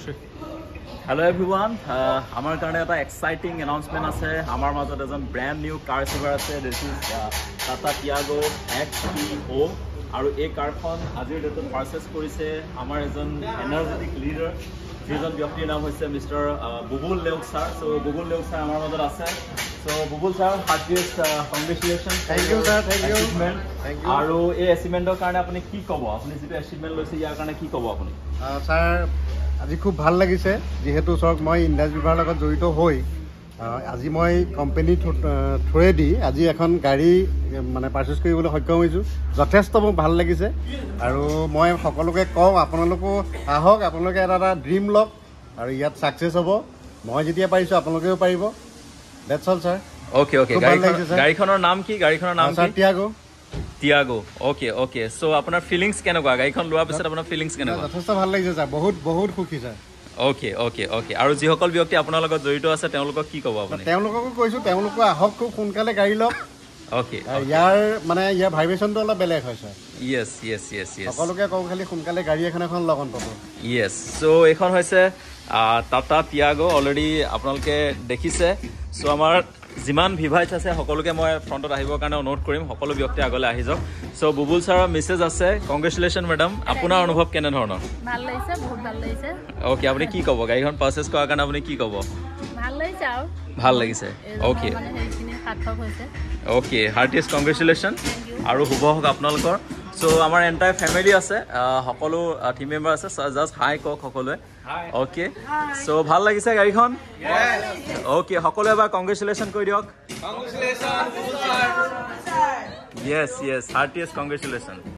Hello everyone, আমাৰ কাৰণে এটা এক্সাইটিং অ্যানাউন্সমেন্ট আছে আমাৰ মাজত এজন ব্ৰ্যান্ড নিউ কাৰ ৰিচিভাৰ আছে this is Tata Tiago XPO আৰু এই কাৰখন আজিৰ ডেটত পাৰচেজ কৰিছে আমাৰ এজন এনাৰ্জেটিক লিডাৰ যিজন ব্যক্তিৰ নাম হৈছে mister Bubul Leuk sir so Bubul Leuk sir আমাৰ মাজত আছে so Bubul sir heartiest congratulation thank you sir thank you আৰু এই এচিভমেন্টৰ কাৰণে আপুনি কি ক'ব আপুনি যেটো এচিভমেন্ট লৈছে ইয়াৰ কাৰণে কি ক'ব আপুনি স্যাৰ আজি খুব ভাল লাগিছে যেহেতু সক মই ইন্ডাস্ট্ৰি বিভাগৰ লগত জড়িত হৈ আজি মই কোম্পানী থ্ৰুৱেদি আজি এখন গাড়ী মানে পাৰচেজ কৰিবলৈ সক্ষম হৈছোঁ যথেষ্ট মোক ভাল লাগিছে আৰু মই সকলোকে কওঁ আপোনালোকো আহক আপোনালোকে এটা ড্ৰিম লওক আৰু ইয়াত ছাকচেছ হ'ব মই যেতিয়া পাৰিছোঁ আপোনালোকেও পাৰিব that's all sir okay okay গাড়ীখনৰ নাম কি গাড়ীখনৰ নাম কি টিয়াগো ওকে সো আপোনাৰ ফিলিংস কেনেকুৱা গাড়ীখন লোৱাৰ পিছত আপোনাৰ ফিলিংস কেনেকুৱা যথেষ্ট ভাল লাগিছে স্যাৰ বহুত সুখী স্যাৰ ওকে আৰু যিসকল ব্যক্তি আপোনাৰ লগত জড়িত আছে তেওঁলোকক কি ক'ব আপুনি তেওঁলোককো কৈছোঁ তেওঁলোকো আহক খুব সোনকালে গাড়ী লওক ওকে ইয়াৰ ভাইব্ৰেশ্যনটো অলপ বেলেগ হয় স্যাৰ ইয়েছ সকলোকে কওঁ খালি সোনকালে গাড়ী এখন লগত পাব ইয়েছ সো এইখন হৈছে টাটা টিয়াগো অলৰেডি আপোনালোকে দেখিছে সো আমাৰ যিমান ভিভাইচ আছে সকলোকে মই ফ্ৰণ্টত আহিবৰ কাৰণে অনুৰোধ কৰিম সকলো ব্যক্তি আগলৈ আহি যাওক সো বুবুল ছাৰৰ মেছেজ আছে কংগ্ৰেচুলেশ্যন মেডাম আপোনাৰ অনুভৱ কেনেধৰণৰ ভাল লাগিছে বহুত ভাল লাগিছে ওকে আপুনি কি ক'ব গাড়ীখন পাৰচেজ কৰাৰ কাৰণে আপুনি কি ক'ব ভাল লাগিছে আৰু ভাল লাগিছে ওকে সাৰ্থক হৈছে ওকে হাৰ্টিয়েষ্ট কংগ্ৰেচুলেশ্যন আৰু শুভ হওক আপোনালোকৰ সো আমাৰ এণ্টায়াৰ ফেমিলি আছে সকলো টিম মেম্বাৰ আছে জাষ্ট হাই কওক সকলোৱে ওকে সো ভাল লাগিছে গাড়ীখন ওকে সকলোৱে এবাৰ কংগ্ৰেচুলেশ্যন কৰি দিয়ক ইয়েছ হাৰ্টিয়েষ্ট কংগ্ৰেচুলেশ্যন